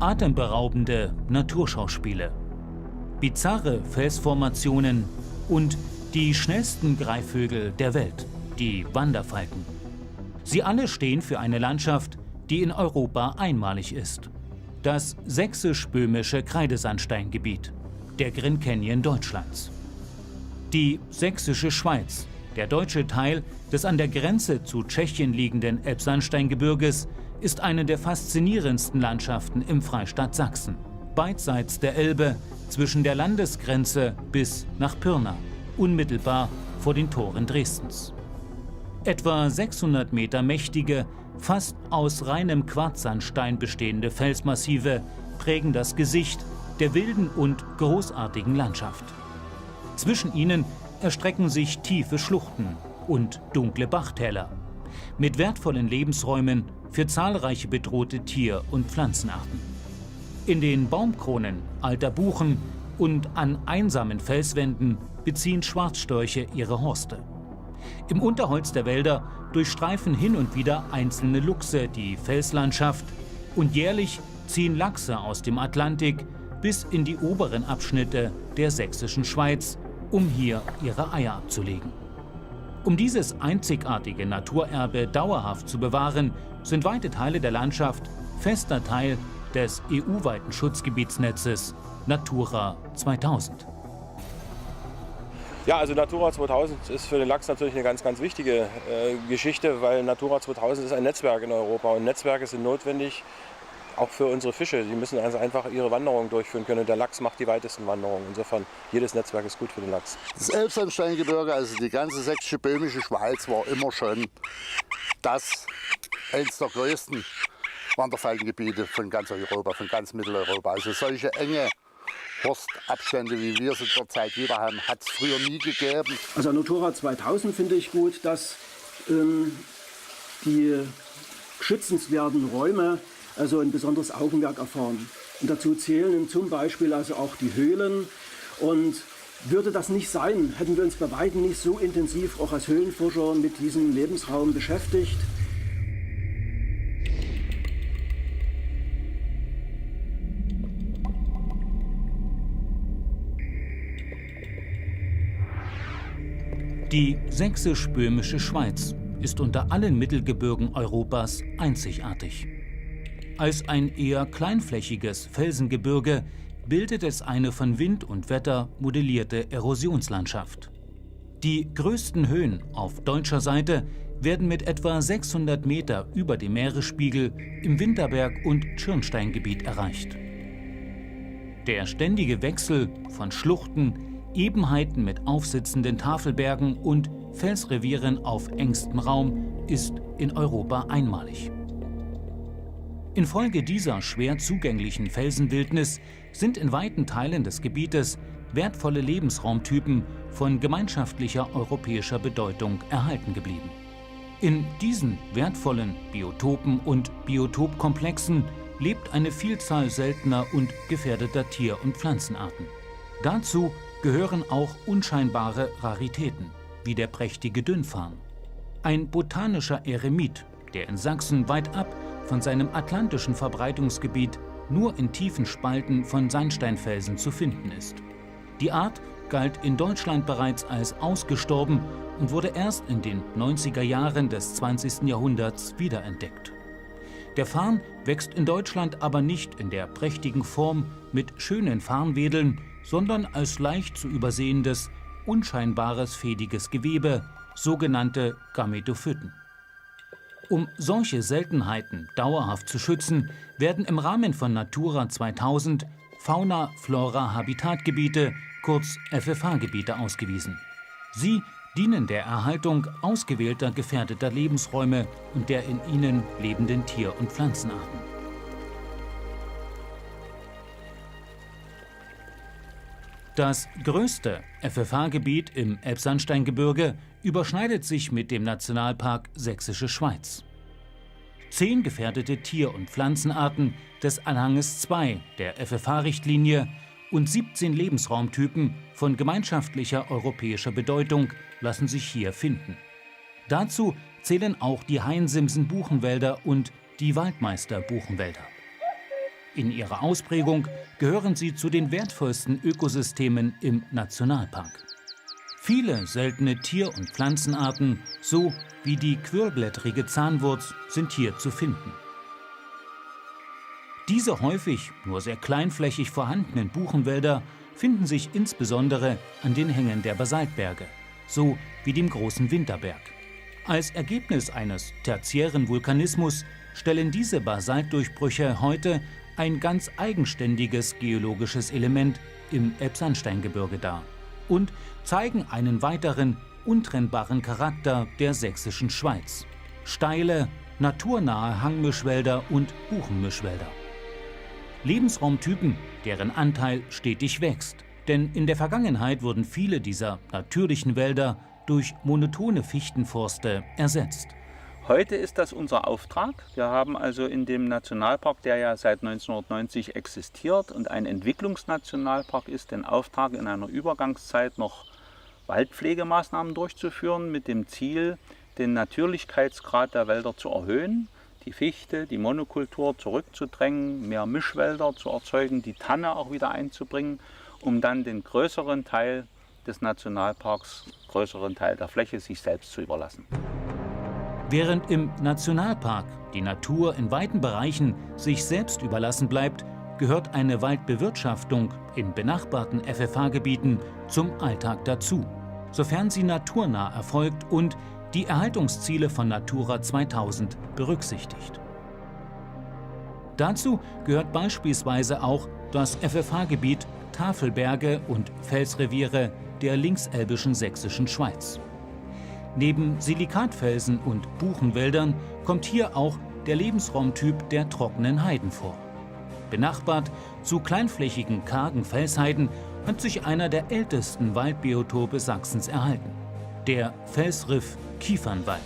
Atemberaubende Naturschauspiele, bizarre Felsformationen und die schnellsten Greifvögel der Welt, die Wanderfalken. Sie alle stehen für eine Landschaft, die in Europa einmalig ist. Das sächsisch-böhmische Kreidesandsteingebiet, der Grand Canyon Deutschlands. Die Sächsische Schweiz, der deutsche Teil des an der Grenze zu Tschechien liegenden Elbsandsteingebirges, ist eine der faszinierendsten Landschaften im Freistaat Sachsen. Beidseits der Elbe, zwischen der Landesgrenze bis nach Pirna, unmittelbar vor den Toren Dresdens. Etwa 600 Meter mächtige, fast aus reinem Quarzsandstein bestehende Felsmassive prägen das Gesicht der wilden und großartigen Landschaft. Zwischen ihnen erstrecken sich tiefe Schluchten und dunkle Bachtäler mit wertvollen Lebensräumen für zahlreiche bedrohte Tier- und Pflanzenarten. In den Baumkronen alter Buchen und an einsamen Felswänden beziehen Schwarzstörche ihre Horste. Im Unterholz der Wälder durchstreifen hin und wieder einzelne Luchse die Felslandschaft und jährlich ziehen Lachse aus dem Atlantik bis in die oberen Abschnitte der Sächsischen Schweiz, um hier ihre Eier abzulegen. Um dieses einzigartige Naturerbe dauerhaft zu bewahren, sind weite Teile der Landschaft fester Teil des EU-weiten Schutzgebietsnetzes Natura 2000. Ja, also Natura 2000 ist für den Lachs natürlich eine ganz, ganz wichtige Geschichte, weil Natura 2000 ist ein Netzwerk in Europa und Netzwerke sind notwendig, auch für unsere Fische. Die müssen also einfach ihre Wanderung durchführen können und der Lachs macht die weitesten Wanderungen. Insofern, jedes Netzwerk ist gut für den Lachs. Das Elbsandsteingebirge, also die ganze sächsische böhmische Schweiz, war immer schon eines der größten Wanderfalkengebiete von ganz Europa, von ganz Mitteleuropa. Also solche enge Forstabstände, wie wir sie zurzeit wieder haben, hat es früher nie gegeben. Also Natura 2000 finde ich gut, dass die schützenswerten Räume also ein besonderes Augenmerk erfahren. Und dazu zählen zum Beispiel also auch die Höhlen. Und würde das nicht sein, hätten wir uns bei weitem nicht so intensiv auch als Höhlenforscher mit diesem Lebensraum beschäftigt. Die sächsisch-böhmische Schweiz ist unter allen Mittelgebirgen Europas einzigartig. Als ein eher kleinflächiges Felsengebirge bildet es eine von Wind und Wetter modellierte Erosionslandschaft. Die größten Höhen auf deutscher Seite werden mit etwa 600 Meter über dem Meeresspiegel im Winterberg- und Schirnsteingebiet erreicht. Der ständige Wechsel von Schluchten, Ebenheiten mit aufsitzenden Tafelbergen und Felsrevieren auf engstem Raum ist in Europa einmalig. Infolge dieser schwer zugänglichen Felsenwildnis sind in weiten Teilen des Gebietes wertvolle Lebensraumtypen von gemeinschaftlicher europäischer Bedeutung erhalten geblieben. In diesen wertvollen Biotopen und Biotopkomplexen lebt eine Vielzahl seltener und gefährdeter Tier- und Pflanzenarten. Dazu gehören auch unscheinbare Raritäten, wie der prächtige Dünnfarn. Ein botanischer Eremit, der in Sachsen weit ab von seinem atlantischen Verbreitungsgebiet nur in tiefen Spalten von Sandsteinfelsen zu finden ist. Die Art galt in Deutschland bereits als ausgestorben und wurde erst in den 90er Jahren des 20. Jahrhunderts wiederentdeckt. Der Farn wächst in Deutschland aber nicht in der prächtigen Form mit schönen Farnwedeln, sondern als leicht zu übersehendes, unscheinbares fädiges Gewebe, sogenannte Gametophyten. Um solche Seltenheiten dauerhaft zu schützen, werden im Rahmen von Natura 2000 Fauna-Flora-Habitatgebiete, kurz FFH-Gebiete, ausgewiesen. Sie dienen der Erhaltung ausgewählter gefährdeter Lebensräume und der in ihnen lebenden Tier- und Pflanzenarten. Das größte FFH-Gebiet im Elbsandsteingebirge überschneidet sich mit dem Nationalpark Sächsische Schweiz. 10 gefährdete Tier- und Pflanzenarten des Anhanges 2 der FFH-Richtlinie und 17 Lebensraumtypen von gemeinschaftlicher europäischer Bedeutung lassen sich hier finden. Dazu zählen auch die Hainsimsen-Buchenwälder und die Waldmeister-Buchenwälder. In ihrer Ausprägung gehören sie zu den wertvollsten Ökosystemen im Nationalpark. Viele seltene Tier- und Pflanzenarten, so wie die quirlblättrige Zahnwurz, sind hier zu finden. Diese häufig nur sehr kleinflächig vorhandenen Buchenwälder finden sich insbesondere an den Hängen der Basaltberge, so wie dem Großen Winterberg. Als Ergebnis eines tertiären Vulkanismus stellen diese Basaltdurchbrüche heute ein ganz eigenständiges geologisches Element im Elbsandsteingebirge dar und zeigen einen weiteren untrennbaren Charakter der sächsischen Schweiz: steile, naturnahe Hangmischwälder und Buchenmischwälder. Lebensraumtypen, deren Anteil stetig wächst. Denn in der Vergangenheit wurden viele dieser natürlichen Wälder durch monotone Fichtenforste ersetzt. Heute ist das unser Auftrag. Wir haben also in dem Nationalpark, der ja seit 1990 existiert und ein Entwicklungsnationalpark ist, den Auftrag, in einer Übergangszeit noch Waldpflegemaßnahmen durchzuführen, mit dem Ziel, den Natürlichkeitsgrad der Wälder zu erhöhen, die Fichte, die Monokultur zurückzudrängen, mehr Mischwälder zu erzeugen, die Tanne auch wieder einzubringen, um dann den größeren Teil des Nationalparks, größeren Teil der Fläche sich selbst zu überlassen. Während im Nationalpark die Natur in weiten Bereichen sich selbst überlassen bleibt, gehört eine Waldbewirtschaftung in benachbarten FFH-Gebieten zum Alltag dazu, sofern sie naturnah erfolgt und die Erhaltungsziele von Natura 2000 berücksichtigt. Dazu gehört beispielsweise auch das FFH-Gebiet Tafelberge und Felsreviere der linkselbischen sächsischen Schweiz. Neben Silikatfelsen und Buchenwäldern kommt hier auch der Lebensraumtyp der trockenen Heiden vor. Benachbart zu kleinflächigen, kargen Felsheiden hat sich einer der ältesten Waldbiotope Sachsens erhalten: der Felsriff-Kiefernwald.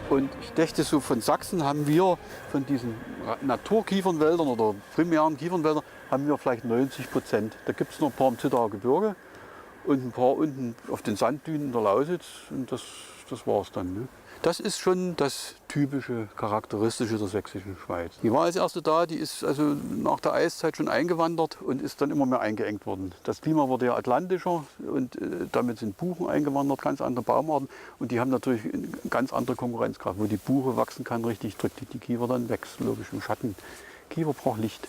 Und ich dachte, so von Sachsen haben wir, von diesen Naturkiefernwäldern oder primären Kiefernwäldern, haben wir vielleicht 90%. Da gibt es noch ein paar im Zittauer Gebirge und ein paar unten auf den Sanddünen der Lausitz. Und das war es dann. Ne? Das ist schon das typische, charakteristische der sächsischen Schweiz. Die war als erste da, die ist also nach der Eiszeit schon eingewandert und ist dann immer mehr eingeengt worden. Das Klima wurde ja atlantischer und damit sind Buchen eingewandert, ganz andere Baumarten. Und die haben natürlich eine ganz andere Konkurrenzkraft. Wo die Buche wachsen kann, richtig, drückt die Kiefer dann weg, logisch im Schatten. Kiefer braucht Licht.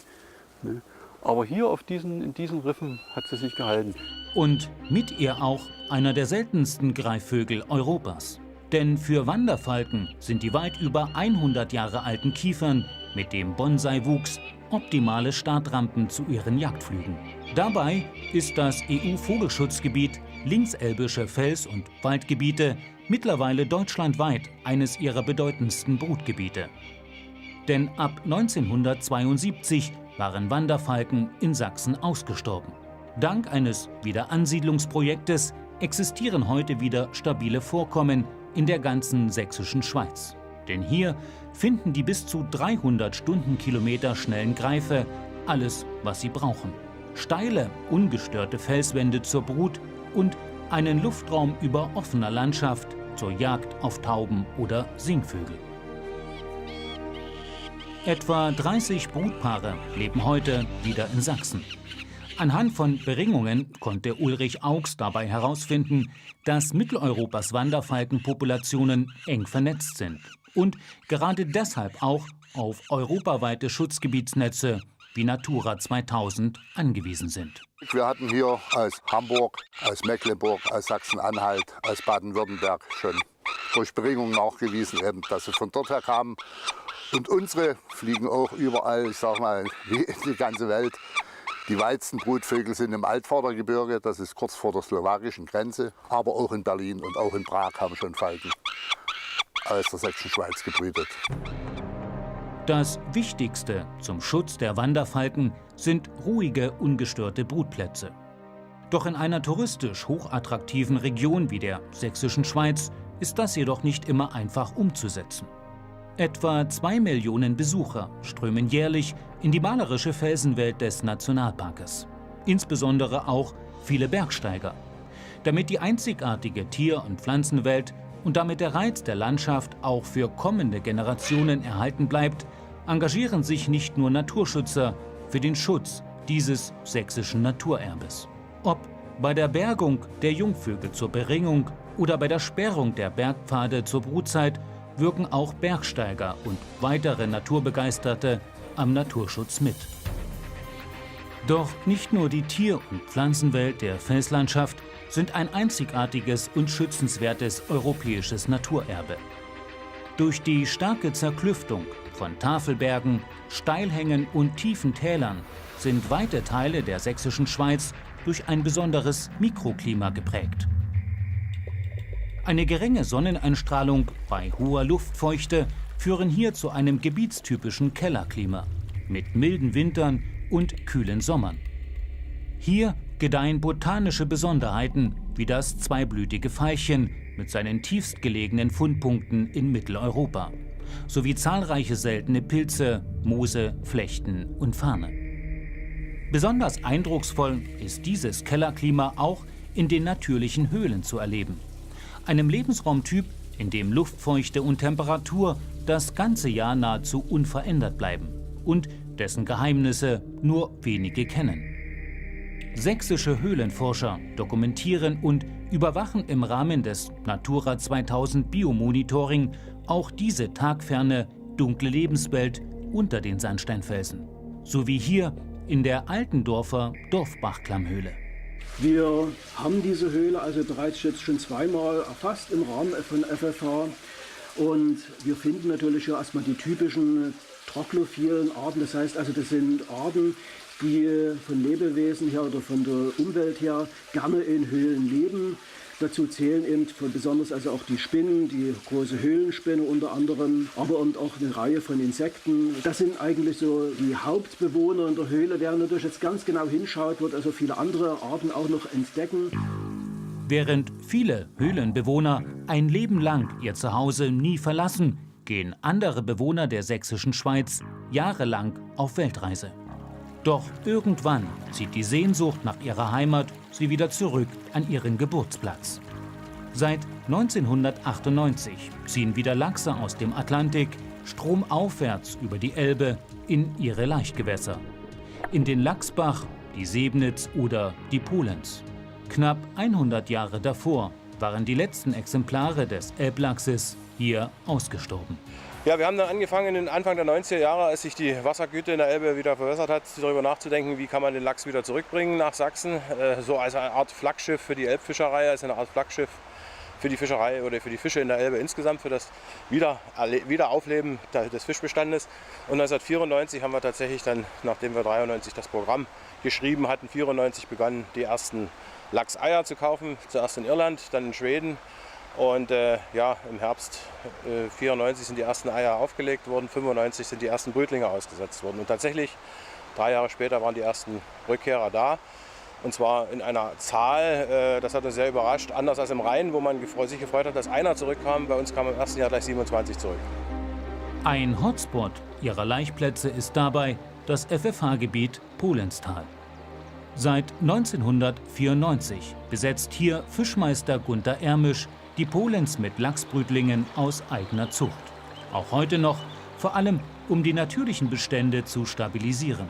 Ne? Aber hier in diesen Riffen hat sie sich gehalten. Und mit ihr auch einer der seltensten Greifvögel Europas. Denn für Wanderfalken sind die weit über 100 Jahre alten Kiefern mit dem Bonsai-Wuchs optimale Startrampen zu ihren Jagdflügen. Dabei ist das EU-Vogelschutzgebiet linkselbische Fels- und Waldgebiete mittlerweile deutschlandweit eines ihrer bedeutendsten Brutgebiete. Denn ab 1972 waren Wanderfalken in Sachsen ausgestorben. Dank eines Wiederansiedlungsprojektes existieren heute wieder stabile Vorkommen in der ganzen sächsischen Schweiz. Denn hier finden die bis zu 300 Stundenkilometer schnellen Greife alles, was sie brauchen. Steile, ungestörte Felswände zur Brut und einen Luftraum über offener Landschaft zur Jagd auf Tauben oder Singvögel. Etwa 30 Brutpaare leben heute wieder in Sachsen. Anhand von Beringungen konnte Ulrich Augs dabei herausfinden, dass Mitteleuropas Wanderfalkenpopulationen eng vernetzt sind und gerade deshalb auch auf europaweite Schutzgebietsnetze wie Natura 2000 angewiesen sind. Wir hatten hier aus Hamburg, aus Mecklenburg, aus Sachsen-Anhalt, aus Baden-Württemberg schon durch Beringungen nachgewiesen, eben, dass sie von dort her kamen. Und unsere fliegen auch überall, ich sag mal, wie in die ganze Welt. Die weitesten Brutvögel sind im Altvordergebirge, das ist kurz vor der slowakischen Grenze. Aber auch in Berlin und auch in Prag haben schon Falken aus der sächsischen Schweiz gebrütet. Das Wichtigste zum Schutz der Wanderfalken sind ruhige, ungestörte Brutplätze. Doch in einer touristisch hochattraktiven Region wie der sächsischen Schweiz ist das jedoch nicht immer einfach umzusetzen. Etwa 2 Millionen Besucher strömen jährlich in die malerische Felsenwelt des Nationalparkes. Insbesondere auch viele Bergsteiger. Damit die einzigartige Tier- und Pflanzenwelt und damit der Reiz der Landschaft auch für kommende Generationen erhalten bleibt, engagieren sich nicht nur Naturschützer für den Schutz dieses sächsischen Naturerbes. Ob bei der Bergung der Jungvögel zur Beringung oder bei der Sperrung der Bergpfade zur Brutzeit wirken auch Bergsteiger und weitere Naturbegeisterte am Naturschutz mit. Doch nicht nur die Tier- und Pflanzenwelt der Felslandschaft sind ein einzigartiges und schützenswertes europäisches Naturerbe. Durch die starke Zerklüftung von Tafelbergen, Steilhängen und tiefen Tälern sind weite Teile der sächsischen Schweiz durch ein besonderes Mikroklima geprägt. Eine geringe Sonneneinstrahlung bei hoher Luftfeuchte führen hier zu einem gebietstypischen Kellerklima mit milden Wintern und kühlen Sommern. Hier gedeihen botanische Besonderheiten wie das zweiblütige Veilchen mit seinen tiefstgelegenen Fundpunkten in Mitteleuropa sowie zahlreiche seltene Pilze, Moose, Flechten und Farne. Besonders eindrucksvoll ist dieses Kellerklima auch in den natürlichen Höhlen zu erleben. Einem Lebensraumtyp, in dem Luftfeuchte und Temperatur das ganze Jahr nahezu unverändert bleiben und dessen Geheimnisse nur wenige kennen. Sächsische Höhlenforscher dokumentieren und überwachen im Rahmen des Natura 2000 Biomonitoring auch diese tagferne, dunkle Lebenswelt unter den Sandsteinfelsen, so wie hier in der Altendorfer Dorfbachklammhöhle. Wir haben diese Höhle also bereits jetzt schon zweimal erfasst im Rahmen von FFH und wir finden natürlich ja erstmal die typischen troglophilen Arten, das heißt also das sind Arten, die von Lebewesen her oder von der Umwelt her gerne in Höhlen leben. Dazu zählen eben besonders also auch die Spinnen, die große Höhlenspinne unter anderem, aber und auch eine Reihe von Insekten. Das sind eigentlich so die Hauptbewohner in der Höhle. Wer natürlich jetzt ganz genau hinschaut, wird also viele andere Arten auch noch entdecken. Während viele Höhlenbewohner ein Leben lang ihr Zuhause nie verlassen, gehen andere Bewohner der sächsischen Schweiz jahrelang auf Weltreise. Doch irgendwann zieht die Sehnsucht nach ihrer Heimat sie wieder zurück an ihren Geburtsplatz. Seit 1998 ziehen wieder Lachse aus dem Atlantik stromaufwärts über die Elbe in ihre Laichgewässer. In den Lachsbach, die Sebnitz oder die Polenz. Knapp 100 Jahre davor waren die letzten Exemplare des Elblachses hier ausgestorben. Ja, wir haben dann angefangen, Anfang der 90er Jahre, als sich die Wassergüte in der Elbe wieder verbessert hat, darüber nachzudenken, wie kann man den Lachs wieder zurückbringen nach Sachsen. So als eine Art Flaggschiff für die Elbfischerei, als eine Art Flaggschiff für die Fischerei oder für die Fische in der Elbe insgesamt, für das Wiederaufleben des Fischbestandes. Und 1994 haben wir tatsächlich dann, nachdem wir 1993 das Programm geschrieben hatten, 1994 begonnen, die ersten Lachseier zu kaufen. Zuerst in Irland, dann in Schweden. Und ja, im Herbst 1994 sind die ersten Eier aufgelegt worden, 1995 sind die ersten Brütlinge ausgesetzt worden. Und tatsächlich, 3 Jahre später waren die ersten Rückkehrer da. Und zwar in einer Zahl, das hat uns sehr überrascht, anders als im Rhein, wo man sich gefreut hat, dass einer zurückkam. Bei uns kamen im ersten Jahr gleich 27 zurück. Ein Hotspot ihrer Laichplätze ist dabei das FFH-Gebiet Polenztal. Seit 1994 besetzt hier Fischmeister Gunter Ermisch die Polenz mit Lachsbrütlingen aus eigener Zucht. Auch heute noch, vor allem um die natürlichen Bestände zu stabilisieren.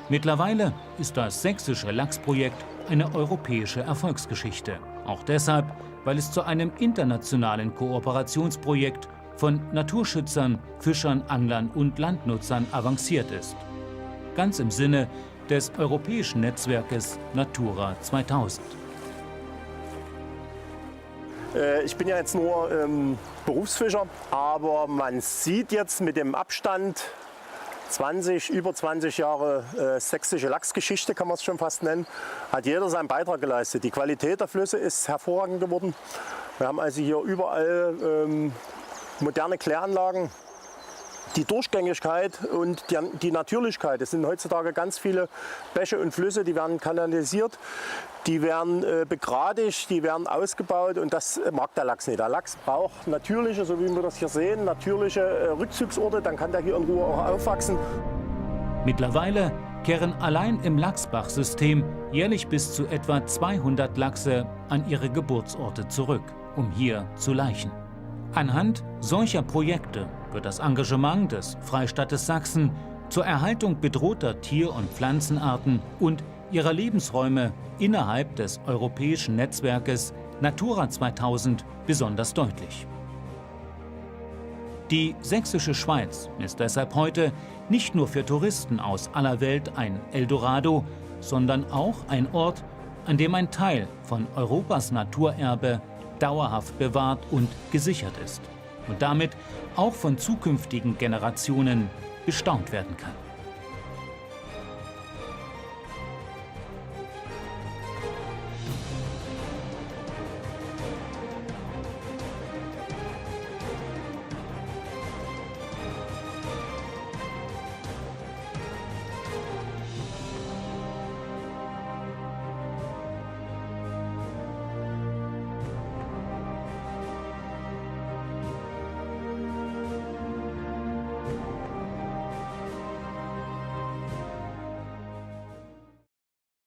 Mittlerweile ist das sächsische Lachsprojekt eine europäische Erfolgsgeschichte. Auch deshalb, weil es zu einem internationalen Kooperationsprojekt von Naturschützern, Fischern, Anglern und Landnutzern avanciert ist. Ganz im Sinne des europäischen Netzwerkes Natura 2000. Ich bin ja jetzt nur Berufsfischer, aber man sieht jetzt mit dem Abstand über 20 Jahre sächsische Lachsgeschichte, kann man es schon fast nennen, hat jeder seinen Beitrag geleistet. Die Qualität der Flüsse ist hervorragend geworden. Wir haben also hier überall moderne Kläranlagen. Die Durchgängigkeit und die Natürlichkeit, es sind heutzutage ganz viele Bäche und Flüsse, die werden kanalisiert, die werden begradigt, die werden ausgebaut und das mag der Lachs nicht. Der Lachs braucht natürliche, so wie wir das hier sehen, natürliche Rückzugsorte, dann kann der hier in Ruhe auch aufwachsen. Mittlerweile kehren allein im Lachsbach-System jährlich bis zu etwa 200 Lachse an ihre Geburtsorte zurück, um hier zu laichen. Anhand solcher Projekte wird das Engagement des Freistaates Sachsen zur Erhaltung bedrohter Tier- und Pflanzenarten und ihrer Lebensräume innerhalb des europäischen Netzwerkes Natura 2000 besonders deutlich. Die sächsische Schweiz ist deshalb heute nicht nur für Touristen aus aller Welt ein Eldorado, sondern auch ein Ort, an dem ein Teil von Europas Naturerbe dauerhaft bewahrt und gesichert ist und damit auch von zukünftigen Generationen bestaunt werden kann.